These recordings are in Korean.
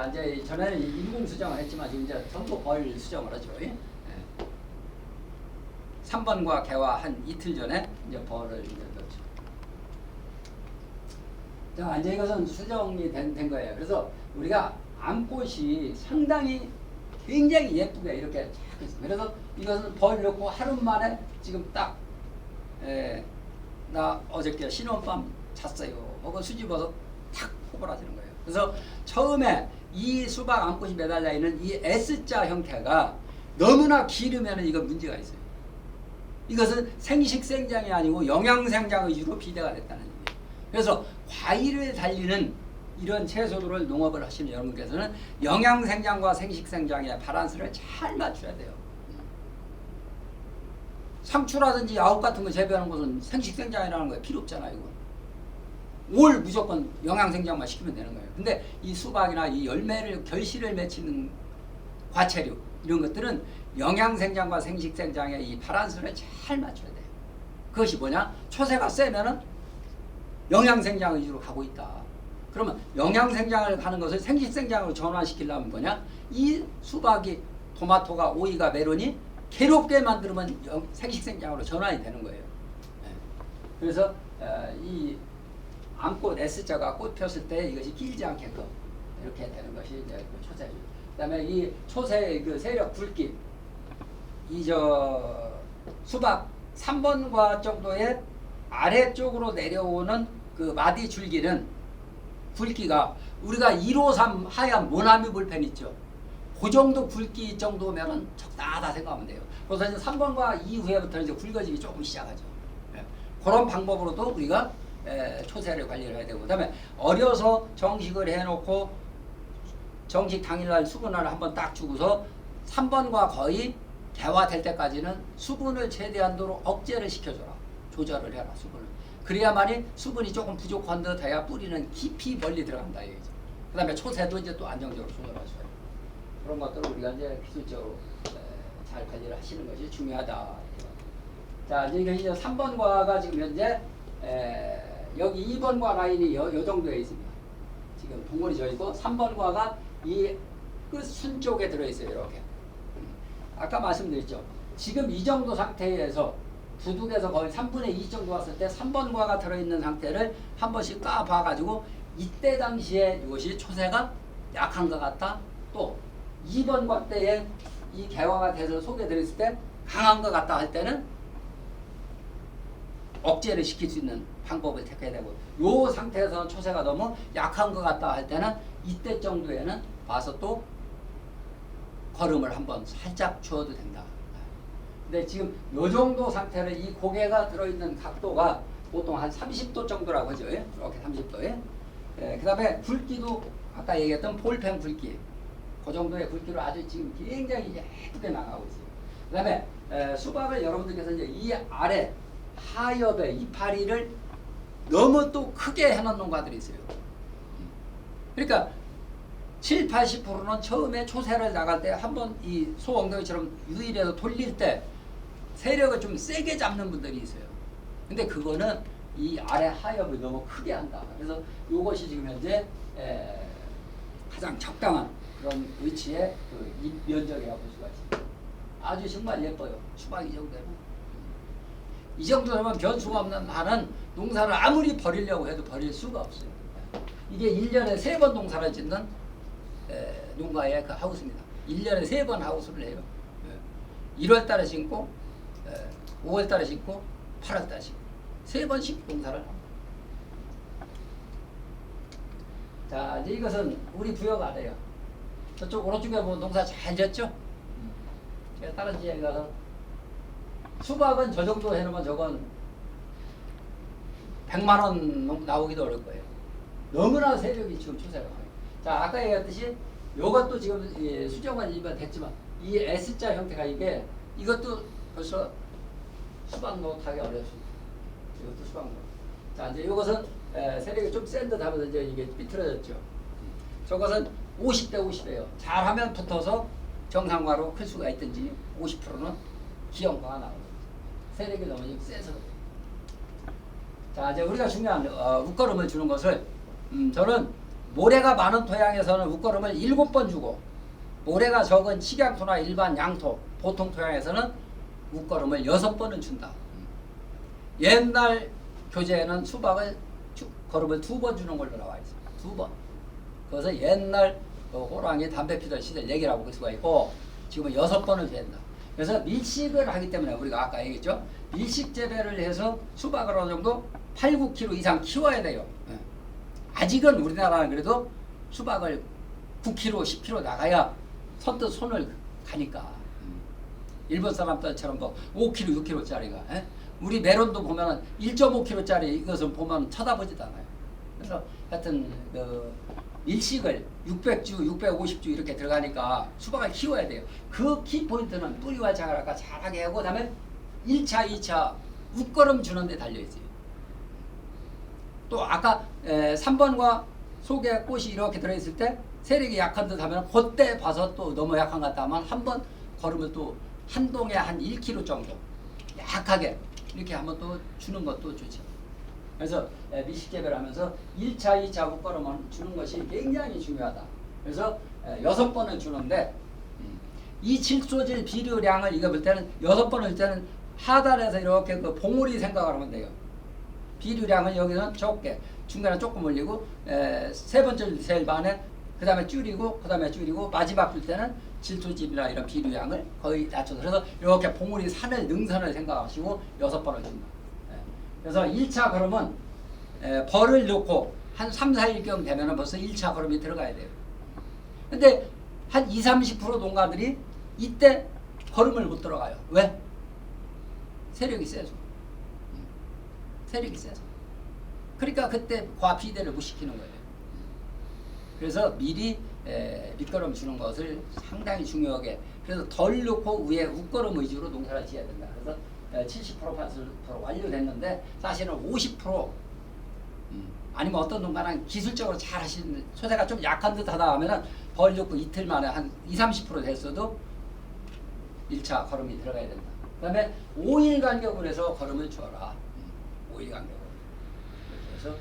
자, 이제 전에는 인공 수정을 했지만 지금 이제 전부 벌 수정을 하죠. 예? 3번과 개화 한 이틀 전에 이제 벌을 이제 넣죠. 자, 이제 이것은 수정이 된 거예요. 그래서 우리가 암꽃이 상당히 굉장히 예쁘게 이렇게 쫙 있습니다. 그래서 이것은 벌 넣고 하루 만에 지금 딱, 나 어저께 신혼밤 잤어요. 혹은 수집어서 탁 꼬부라지는 거예요. 그래서 처음에 이 수박 암꽃이 매달려 있는 이 S자 형태가 너무나 길으면 이건 문제가 있어요. 이것은 생식생장이 아니고 영양생장 위주로 비대가 됐다는 얘기예요. 그래서 과일을 달리는 이런 채소들을 농업을 하시는 여러분께서는 영양생장과 생식생장의 밸런스를 잘 맞춰야 돼요. 상추라든지 야옥 같은 거 재배하는 것은 생식생장이라는 거에 필요 없잖아요. 이건. 올 무조건 영양생장만 시키면 되는 거예요. 근데 이 수박이나 이 열매를 결실을 맺히는 과채류 이런 것들은 영양생장과 생식생장의 이 밸런스를 잘 맞춰야 돼요. 그것이 뭐냐? 초세가 세면은 영양생장 위주로 가고 있다. 그러면 영양생장을 가는 것을 생식생장으로 전환시키려면 뭐냐? 이 수박이, 토마토가, 오이가, 메론이 괴롭게 만들면 생식생장으로 전환이 되는 거예요. 그래서 이 암꽃 S자가 꽃 폈을 때 이것이 끼지 않게끔 이렇게 되는 것이 이제 그 초세죠. 그다음에 이 초세의 그 세력 굵기, 이 수박 3번과 정도의 아래쪽으로 내려오는 그 마디 줄기는 굵기가 우리가 153 하얀 모나미 볼펜 있죠. 그 정도 굵기 정도면은 적당하다 생각하면 돼요. 그래서 이제 3번과 이후에부터 이제 굵어지기 조금 시작하죠. 그런 방법으로도 우리가 초세를 관리를 해야 되고, 그다음에 어려서 정식을 해놓고 정식 당일날 수분을 한번 딱 주고서 3번과 거의 개화될 때까지는 수분을 최대한도로 억제를 시켜줘라. 조절을 해라, 수분을. 그래야만이 수분이 조금 부족한 듯 해야 뿌리는 깊이 멀리 들어간다 얘기죠. 그 다음에 초세도 이제 또 안정적으로 조절할 수 있고, 그런 것들을 우리가 이제 기술적으로 잘 관리를 하시는 것이 중요하다. 자, 이제 3번과가 지금 현재 여기 2번과 라인이 요 정도에 있습니다. 지금 동물이 져 있고 3번과가 이 끝순 쪽에 들어있어요. 이렇게. 아까 말씀드렸죠. 지금 이 정도 상태에서 두둑에서 거의 3분의 2 정도 왔을 때 3번과가 들어있는 상태를 한 번씩 까봐가지고 이때 당시에 이것이 초세가 약한 것 같다. 또 2번과 때에 이 개화가 돼서 속에 들어있을 때 강한 것 같다 할 때는 억제를 시킬 수 있는 방법을 택해야 되고, 요 상태에서는 초세가 너무 약한 것 같다 할 때는 이때 정도에는 와서 또 거름을 한번 살짝 주어도 된다. 근데 지금 요 정도 상태를 이 고개가 들어있는 각도가 보통 한 30도 정도라고 하죠. 이렇게 30도에. 그 다음에 굵기도 아까 얘기했던 볼펜 굵기, 그 정도의 굵기로 아주 지금 굉장히 예쁘게 나가고 있어요. 그 다음에 수박을 여러분들께서 이제 이 아래 하엽에 이파리를 너무 또 크게 해놓은 농가들이 있어요. 그러니까 7, 80%는 처음에 초세를 나갈 때 한번 이 소엉덩이처럼 유일해서 돌릴 때 세력을 좀 세게 잡는 분들이 있어요. 근데 그거는 이 아래 하엽을 너무 크게 한다. 그래서 이것이 지금 현재 가장 적당한 그런 위치의 그 잎 면적이라고 볼 수가 있습니다. 아주 정말 예뻐요. 수박이 정도면. 이 정도면 변수가 없는 나는 농사를 아무리 버리려고 해도 버릴 수가 없어요. 이게 1년에 3번 농사를 짓는 농가의 그 하우스입니다. 1년에 3번 하우스를 해요. 1월 달에 심고 5월 달에 심고 8월 달에 심고 3번씩 농사를 합니다. 자, 이제 이것은 우리 부역 아래요. 저쪽 오른쪽에 보면 농사 잘 졌죠? 제가 다른 지역에 가서 수박은 저 정도 해놓으면 저건 100만 원 나오기도 어려울 거예요. 너무나 세력이 지금 추세가 커요. 자, 아까 얘기했듯이 이것도 지금 수정은 일반 됐지만 이 S자 형태가 이것도 벌써 수박 노릇하기 어렵습니다. 이것도 수박 노릇. 자, 이제 이것은 세력이 좀 센 듯 하면서 이제 이게 삐뚤어졌죠. 저것은 50대 50이에요. 잘하면 붙어서 정상화로 클 수가 있든지 50%는 기형화가 나옵니다. 세력이 너무 좀 세서. 자, 이제 우리가 중요한 웃걸음을 주는 것을 저는 모래가 많은 토양에서는 웃거름을 7번 주고 모래가 적은 식양토나 일반 양토, 보통 토양에서는 웃거름을 6번은 준다. 옛날 교재에는 수박을 거름을 2번 주는 걸로 나와 있습니다. 2번. 그래서 옛날 호랑이 담배 피던 시절 얘기라고 볼 수가 있고 지금은 6번을 된다. 그래서 밀식을 하기 때문에 우리가 아까 얘기했죠. 밀식 재배를 해서 수박을 어느 정도 8, 9kg 이상 키워야 돼요. 아직은 우리나라는 그래도 수박을 9kg, 10kg 나가야 선뜻 손을 가니까. 일본 사람들처럼 뭐 5kg, 6kg짜리가. 우리 메론도 보면은 1.5kg짜리 이것은 보면 쳐다보지도 않아요. 그래서 하여튼 밀식을 600주, 650주 이렇게 들어가니까 수박을 키워야 돼요. 그 키포인트는 뿌리와 자라가 잘하게 하고 그다음에 1차, 2차 웃거름 주는 데 달려있어요. 또 아까 3번과 속에 꽃이 이렇게 들어있을 때 세력이 약한 듯 하면 그때 봐서 또 너무 약한 것 같다 하면 한 번 걸으면 또 한 동에 한 1kg 정도 약하게 이렇게 한번 또 주는 것도 좋죠. 그래서 밀식 재배를 하면서 1차, 2차 웃거름을 주는 것이 굉장히 중요하다. 그래서 6번을 주는데 이 칠소질 비료량을 이거 볼 때는 6번을 줄 때는 하단에서 이렇게 그 봉우리 생각을 하면 돼요. 비료량을 여기는 적게 중간에 조금 올리고 세 번째 제일 반에 그 다음에 줄이고 그 다음에 줄이고 마지막 줄 때는 질소질이나 이런 비료량을 거의 낮춰서 그래서 이렇게 봉우리 산을 능선을 생각하시고 6번을 줍니다. 그래서 1차 걸음은 벌을 넣고 한 3, 4일경 되면 벌써 1차 걸음이 들어가야 돼요. 근데 한 20, 30% 농가들이 이때 걸음을 못 들어가요. 왜? 세력이 세서. 세력이 세서. 그러니까 그때 과피대를 못 시키는 거예요. 그래서 미리 밑거름 주는 것을 상당히 중요하게 그래서 덜 넣고 위에 웃거름 위주로 농사를 지어야 된다. 그래서 70% 80% 완료됐는데 사실은 50% 아니면 어떤 농가는 기술적으로 잘 하시는 소재가 좀 약한 듯 하다 하면은 벌 넣고 이틀 만에 한 20, 30% 됐어도 1차 걸음이 들어가야 된다. 그 다음에 5일 간격으로 해서 걸음을 줘라. 5일 간격으로. 이렇게 해서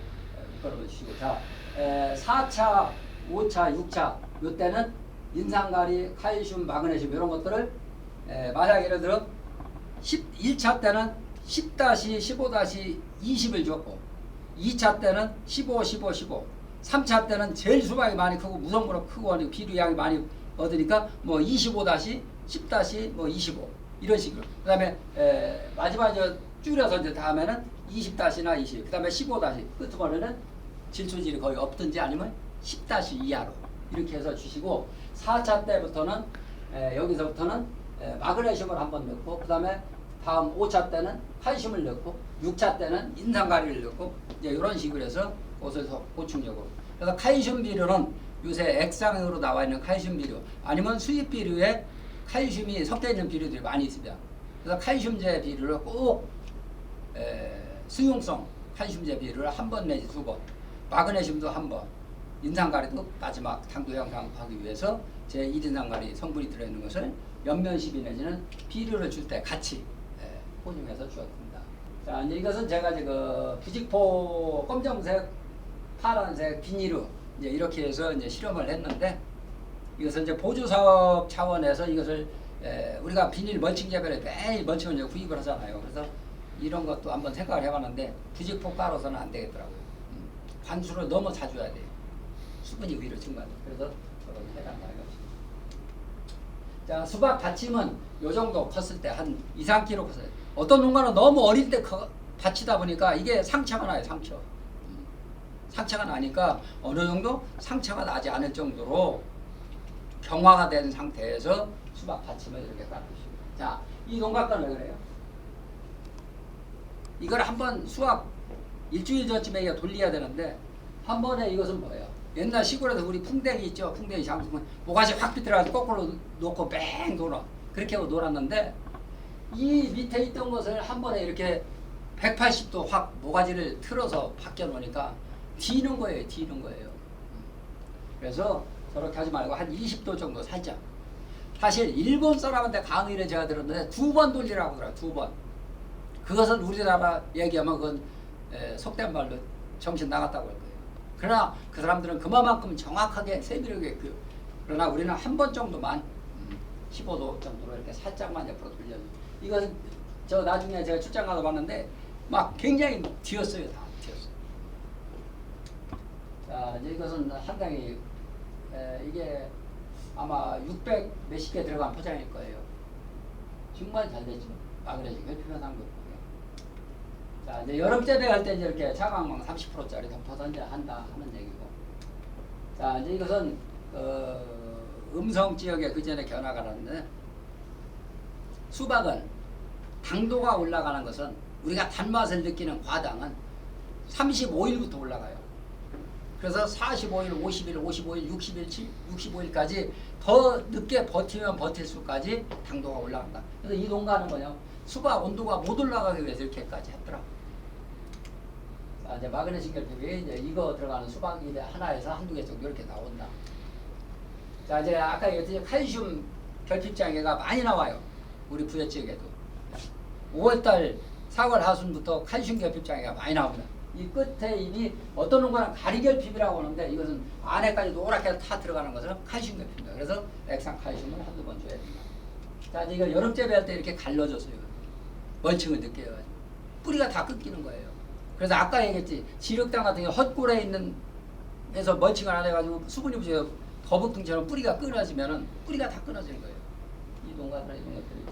걸음을 주시고. 자, 4차, 5차, 6차. 이때는 인산가리, 칼슘, 마그네슘 이런 것들을 만약 예를 들어 1차 때는 10-15-20을 줬고 2차 때는 15, 15, 15 3차 때는 제일 수박이 많이 크고 무성부로 크고 비료량이 많이 얻으니까 뭐 25-10-25 이런 식으로 그 다음에 마지막에 줄여서 이제 다음에는 20-나 20 그 다음에 15- 끝머리는 질소질이 거의 없든지 아니면 10- 이하로 이렇게 해서 주시고 4차 때부터는 여기서부터는 마그네슘을 한번 넣고 그 다음에 다음 5차 때는 칼슘을 넣고 6차 때는 인산가리를 넣고 이제 이런 식으로 해서 그것을 보충적으로 그래서 칼슘 비료는 요새 액상으로 나와 있는 칼슘 비료 아니면 수입 비료에 칼슘이 섞여 있는 비료들이 많이 있습니다. 그래서 칼슘제 비료를 꼭 수용성 칼슘제 비료를 한 번 내지 2번 마그네슘도 한 번 인산가리도 마지막 당도 향상하기 위해서 제 1인산가리 성분이 들어있는 것을 연면 시비 내지는 비료를 줄 때 같이 포용해서 주었습니다. 자, 이제 이것은 제가 이제 그 부직포 검정색, 파란색 비닐로 이제 이렇게 해서 이제 실험을 했는데 이것은 이제 보조사업 차원에서 이것을 우리가 비닐 멀칭 재배를 매일 멀칭을 이제 구입을 하잖아요. 그래서 이런 것도 한번 생각을 해봤는데 부직포 가로서는 안 되겠더라고요. 관수를 너무 자주 해야 돼요. 수분이 오히려 증가해요. 그래서 저런 해당 많이 없습니다. 자, 수박 받침은 요 정도 컸을 때 한 2, 3kg 컸어요. 어떤 농가는 너무 어릴 때 받치다 보니까 이게 상처가 나요, 상처. 상처가 나니까 어느 정도 상처가 나지 않을 정도로 경화가 된 상태에서 수박 받침을 이렇게 깎으시고. 자, 이 농가과는 왜 그래요? 이걸 한번 수확 일주일 전쯤에 돌려야 되는데 한 번에 이것은 뭐예요? 옛날 시골에서 우리 풍뎅이 있죠? 풍뎅이 장수면 모가지 확 비틀어가지고 거꾸로 놓고 뺑 돌아. 그렇게 하고 놀았는데 이 밑에 있던 것을 한 번에 이렇게 180도 확 모가지를 틀어서 바뀌어 놓으니까 뒤는 거예요. 뒤는 거예요. 그래서 저렇게 하지 말고 한 20도 정도 살짝. 사실 일본 사람한테 강의를 제가 들었는데 2번 돌리라고 하더라고요. 2번. 그것은 우리나라 얘기하면 그건 속된 말로 정신 나갔다고 할 거예요. 그러나 그 사람들은 그만큼 정확하게 세밀하게 그러나 우리는 한 번 정도만 15도 정도로 이렇게 살짝만 옆으로 돌려줘. 이것은 저 나중에 제가 출장 가서 봤는데 막 굉장히 뒤었어요. 다 뒤었어요. 자, 이제 이것은 상당히 이게 아마 600 몇십 개 들어간 포장일 거예요. 정말 잘 되죠. 마그네슘 결핍현 한 거. 자, 이제 여름 재배할 때 이제 이렇게 자강망 30%짜리 덮어서 이제 한다 하는 얘기고. 자, 이제 이것은 음성 지역에 그 전에 견화가 났는데 수박은 당도가 올라가는 것은 우리가 단맛을 느끼는 과당은 35일부터 올라가요. 그래서 45일, 50일, 55일, 60일, 65일까지 더 늦게 버티면 버틸수까지 당도가 올라간다. 그래서 이 농가는 뭐냐? 수박 온도가 못 올라가기 위해서 이렇게까지 했더라고. 자, 이제 마그네슘 결핍이 이제 이거 들어가는 수박 입에 하나에서 한두 개 정도 이렇게 나온다. 자, 이제 아까 얘기했듯이 칼슘 결핍 장애가 많이 나와요. 우리 부여 지역에도. 5월달 4월 하순부터 칼슘 결핍 장애가 많이 나옵니다. 이 끝에 잎이 어떤 농가는 가리결핍이라고 하는데 이것은 안에까지 노랗게 타 들어가는 것은 칼슘 결핍입니다. 그래서 액상 칼슘을 한두 번 줘야 됩니다. 자, 이제 이거 여름 재배할 때 이렇게 갈라져서요. 멀칭을 늦게 해가지고 뿌리가 다 끊기는 거예요. 그래서 아까 얘기했지 지륵당 같은 경우 헛골에 있는 에서 멀칭을 안 해가지고 수분이 부족해서 거북등처럼 뿌리가 끊어지면은 뿌리가 다 끊어지는 거예요. 이 농가들 이런 것들이.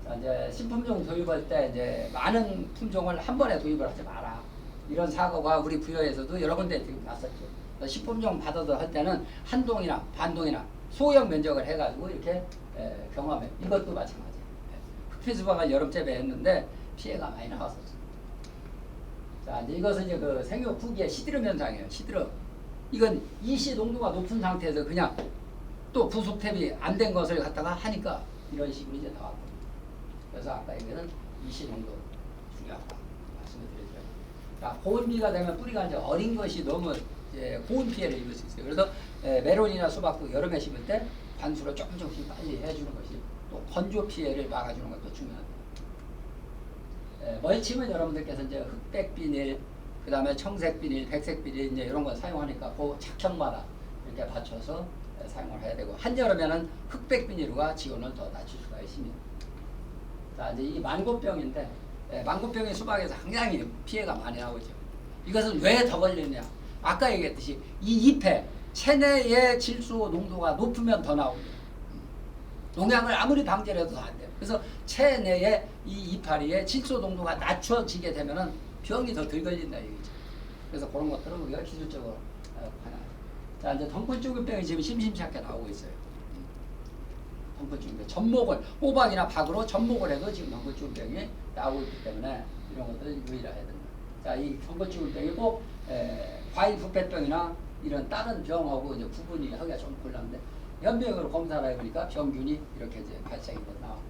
자, 이제 신품종 도입할 때 이제 많은 품종을 한 번에 도입을 하지 마라. 이런 사고가 우리 부여에서도 여러 군데 지금 났었죠. 신품종 받아서 할 때는 한 동이나 반 동이나 소형 면적을 해가지고 이렇게 경험해. 이것도 마찬가지. 흑피수박을 여름 재배했는데 피해가 많이 나왔었죠. 자, 이제 이것은 이제 그 생육 후기의 시드름 현상이에요. 시드름. 이건 이시 농도가 높은 상태에서 그냥 또 부속탭이 안 된 것을 갖다가 하니까 이런 식으로 이제 나왔거든요. 그래서 아까 얘기는 이시 농도 중요하다 말씀을 드리죠. 자, 고온비가 되면 뿌리가 이제 어린 것이 너무 이제 고온 피해를 입을 수 있어요. 그래서 메론이나 수박도 여름에 심을 때 관수를 조금씩 빨리 해주는 것이 또 건조 피해를 막아주는 것도 중요합니다. 멀칭은 여러분들께서 이제 흑백 비닐, 그 다음에 청색 비닐, 백색 비닐 이제 이런 걸 사용하니까 그 착형마다 이렇게 받쳐서 사용을 해야 되고 한여름에는 흑백 비닐과 지온을 더 낮출 수가 있습니다. 자, 이제 이 망고병인데 망고병의 수박에서 굉장히 피해가 많이 나오죠. 이것은 왜 더 걸리느냐? 아까 얘기했듯이 이 잎에 체내의 질소 농도가 높으면 더 나옵니다. 농약을 아무리 방제를 해도 안 돼요. 그래서 체내에 이 이파리의 질소 농도가 낮춰지게 되면은 병이 더 덜 걸린다 얘기죠. 그래서 그런 것들은 우리가 기술적으로 하나. 자, 이제 덩굴쭈기병이 지금 심심찮게 나오고 있어요. 덩굴쭈기병 접목을 호박이나 박으로 접목을 해도 지금 덩굴쭈기병이 나오고 있기 때문에 이런 것들을 유의를 해야 된다. 자, 이 덩굴쭈기병이 꼭 과일 부패병이나 이런 다른 병하고 이제 구분이 하기가 좀 곤란한데 현병으로 검사를 해보니까 병균이 이렇게 이제 발생이 나왔다.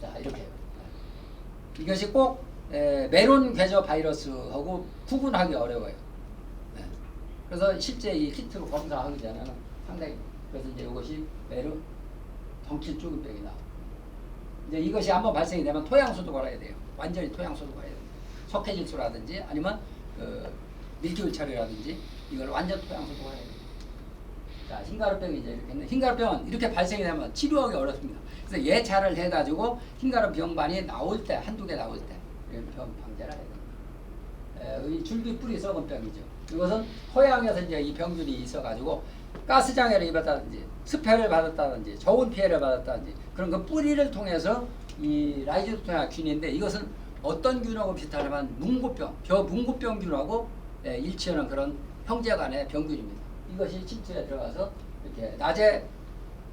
자, 이렇게 이것이 꼭 메론 괴저 바이러스하고 구분하기 어려워요. 네. 그래서 실제 이 키트로 검사하기 전에는 상당히 그래서 이제 이것이 메론 덩굴쭈기병이 나와. 이제 이것이 한번 발생이 되면 토양수도 걸어야 돼요. 완전히 토양수도 걸어야 돼요. 석회질소라든지 아니면 밀기울 처리라든지 이걸 완전 토양수도 걸어야 돼요. 자, 흰가루병이 이제 이렇게 있는데 흰가루병은 이렇게 발생이 되면 치료하기 어렵습니다. 그래서 예차를 해가지고 흰가루 병반이 나올 때 한두 개 나올 때 병 방제를 해야 됩니다. 이 줄기 뿌리 썩은 병이죠. 이것은 토양에서 이제 이 병균이 있어가지고 가스 장애를 입었다든지 습해를 받았다든지 저온 피해를 받았다든지 그런 그 뿌리를 통해서 이 라이조스토냐 균인데 이것은 어떤 균하고 비슷하냐면 문고병, 문고병균하고 일치하는 그런 형제간의 병균입니다. 이것이 침투에 들어가서 이렇게 낮에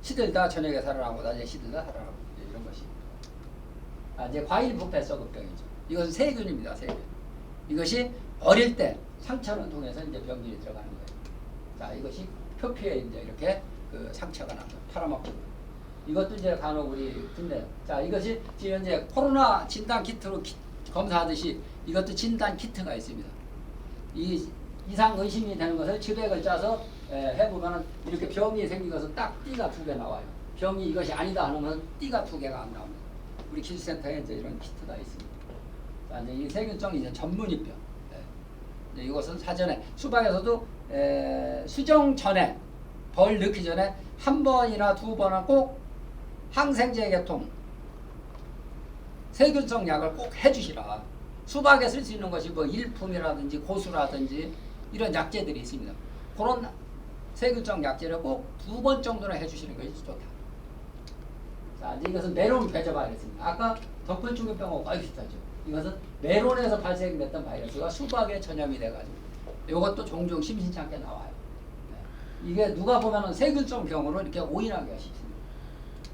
시들다 저녁에 살아나고 낮에 시들다 살아나고 이런 것이. 이제 과일 부패 썩은병이죠. 이것은 세균입니다. 세균. 이것이 어릴 때 상처를 통해서 이제 병균이 들어가는 거예요. 자, 이것이 표피에 이제 이렇게 그 상처가 나고 팔아먹고. 이것도 이제 간혹 우리 근데 자, 이것이 지금 현재 코로나 진단 키트로 검사하듯이 이것도 진단 키트가 있습니다. 이 이상 의심이 되는 것을 지백을 짜서 해보면 이렇게 병이 생긴 것은 딱 띠가 2개 나와요. 병이 이것이 아니다 하면 띠가 2개가 안 나옵니다. 우리 기술센터에 이제 이런 키트가 있습니다. 자, 이제 이 세균성 이제 전문의병. 이것은 사전에 수박에서도 수정 전에 벌 넣기 전에 한 번이나 두 번은 꼭 항생제 계통 세균성 약을 꼭 해주시라. 수박에 쓸 수 있는 것이 뭐 일품이라든지 고수라든지 이런 약재들이 있습니다. 그런 세균성 약재를 꼭 두 번 정도는 해주시는 것이 좋다. 자, 이제 이것은 메론 배저 바이러스입니다. 아까 덕분충격병하고 거의 비슷하죠. 이것은 메론에서 발생됐던 바이러스가 수박에 전염이 돼가지고 이것도 종종 심심찮게 나와요. 네. 이게 누가 보면은 세균성 병으로 이렇게 오인하기가 쉽습니다.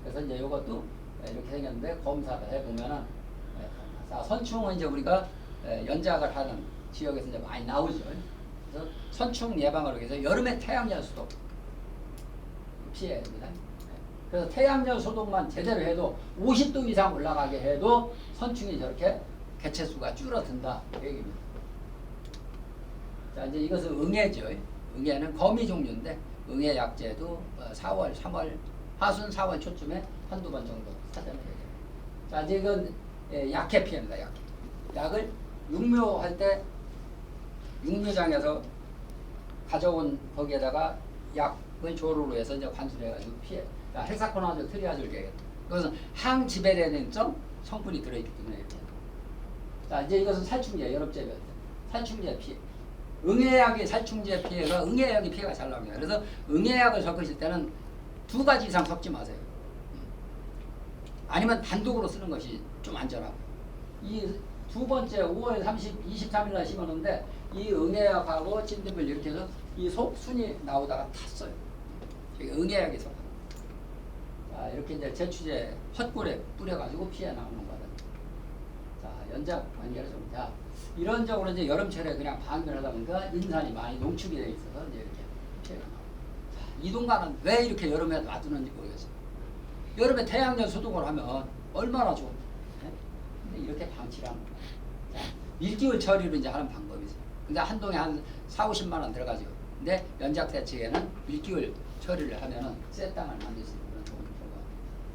그래서 이제 이것도 이렇게 생겼는데 검사를 해보면은 자, 선충은 이제 우리가 연작을 하는 지역에서 이제 많이 나오죠. 그래서 선충 예방을 위해서 여름에 태양열 소독 피해야 됩니다. 그래서 태양열 소독만 제대로 해도 50도 이상 올라가게 해도 선충이 저렇게 개체수가 줄어든다 얘기입니다. 자, 이제 이것은 응애죠. 응애는 거미 종류인데 응애 약제도 4월, 3월, 하순 4월 초쯤에 한두 번 정도 사전에 얘기해요. 자, 이제 이건 약해 피해입니다. 약해. 약을 육묘할 때 육묘장에서 가져온 거기에다가 약을 조루로 해서 이제 관수해가지고 피해. 자, 헬사코나졸, 트리아졸 계획. 그것은 항지배되는성 성분이 들어있기 때문에 이렇게. 자, 이제 이것은 살충제, 여름제별. 살충제 피해. 응애약이 살충제 피해가 응애약이 피해가 잘 나옵니다. 그래서 응애약을 섞으실 때는 2가지 이상 섞지 마세요. 아니면 단독으로 쓰는 것이 좀 안전하고. 이 두 번째 5월 23일 날 심었는데 이 응애약하고 찐득을 이렇게 해서 이 속 순이 나오다가 탔어요. 응애약이 섞어. 자, 이렇게 이제 제추제 헛꿀에 뿌려가지고 피해 나오는 거다. 자, 연작 관계를 좀. 자, 이런적으로 이제 여름철에 그냥 방면하다 보니까 인산이 많이 농축이 되어 있어서 이제 이렇게 피해가 나와요. 자, 이동관은 왜 이렇게 여름에 놔두는지 모르겠어요. 여름에 태양열 소독을 하면 얼마나 좋은데. 네? 근데 이렇게 방치를 하는 거예요. 자, 밀기울 처리로 이제 하는 방법이 있어요. 근데 한 동에 한 4, 50만 원 들어가죠. 근데 연작 대책에는 밀기울 처리를 하면은 새 땅을 만들 수 있는 그런 좋은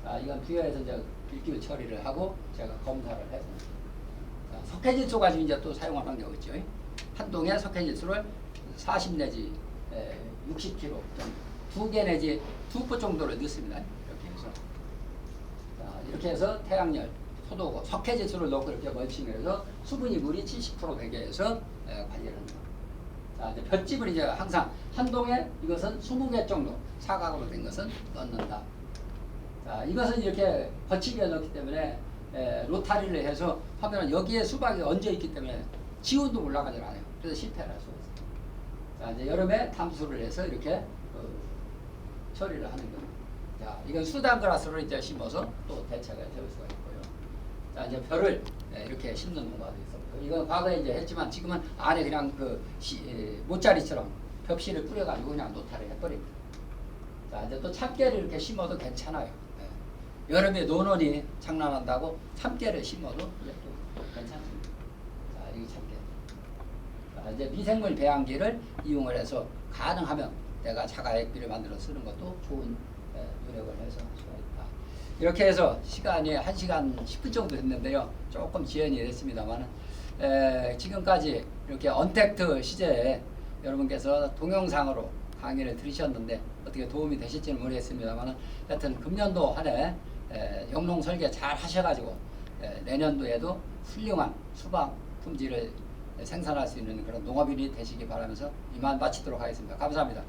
결과. 자, 이건 부여해서 이제 밀기울 처리를 하고 제가 검사를 해서. 석회질소 가지고 이제 또 사용할 방법이 있죠. 한 동에 석회질소를 40 내지 60kg 정도, 2개 내지 2포 정도를 넣습니다. 이렇게 해서. 자, 이렇게 해서 태양열 소독, 석회질소를 넣고 이렇게 멀칭을 해서 수분이 물이 70% 되게 해서 관리를 합니다. 자, 이제 볏짚을 이제 항상 한 동에 이것은 20개 정도 사각으로 된 것은 넣는다. 자, 이것은 이렇게 거치게 넣기 때문에 로타리를 해서 하면 여기에 수박이 얹어 있기 때문에 지온도 올라가지 않아요. 그래서 실패를 할 수가 있어요. 자, 이제 여름에 담수를 해서 이렇게 처리를 하는 겁니다. 자, 이건 수단 그라스로 이제 심어서 또 대책을 세울 수가 있고요. 자, 이제 벼를 이렇게 심는 농가도 있었고, 이건 과거에 이제 했지만 지금은 안에 그냥 모짜리처럼 벽실을 뿌려가지고 그냥 노타를 해버립니다. 자, 이제 또 참깨를 이렇게 심어도 괜찮아요. 여름에 논원이 장난한다고 참깨를 심어도 또 괜찮습니다. 자, 이게 참깨. 자, 이제 미생물 배양기를 이용을 해서 가능하면 내가 자가액비를 만들어 쓰는 것도 좋은 노력을 해서 할 수가 있다. 이렇게 해서 시간이 1시간 10분 정도 됐는데요. 조금 지연이 됐습니다만 지금까지 이렇게 언택트 시제에 여러분께서 동영상으로 강의를 들으셨는데 어떻게 도움이 되실지는 모르겠습니다만 하여튼 금년도 한 해 영농 설계 잘 하셔가지고 내년도에도 훌륭한 수박 품질을 생산할 수 있는 그런 농업인이 되시기 바라면서 이만 마치도록 하겠습니다. 감사합니다.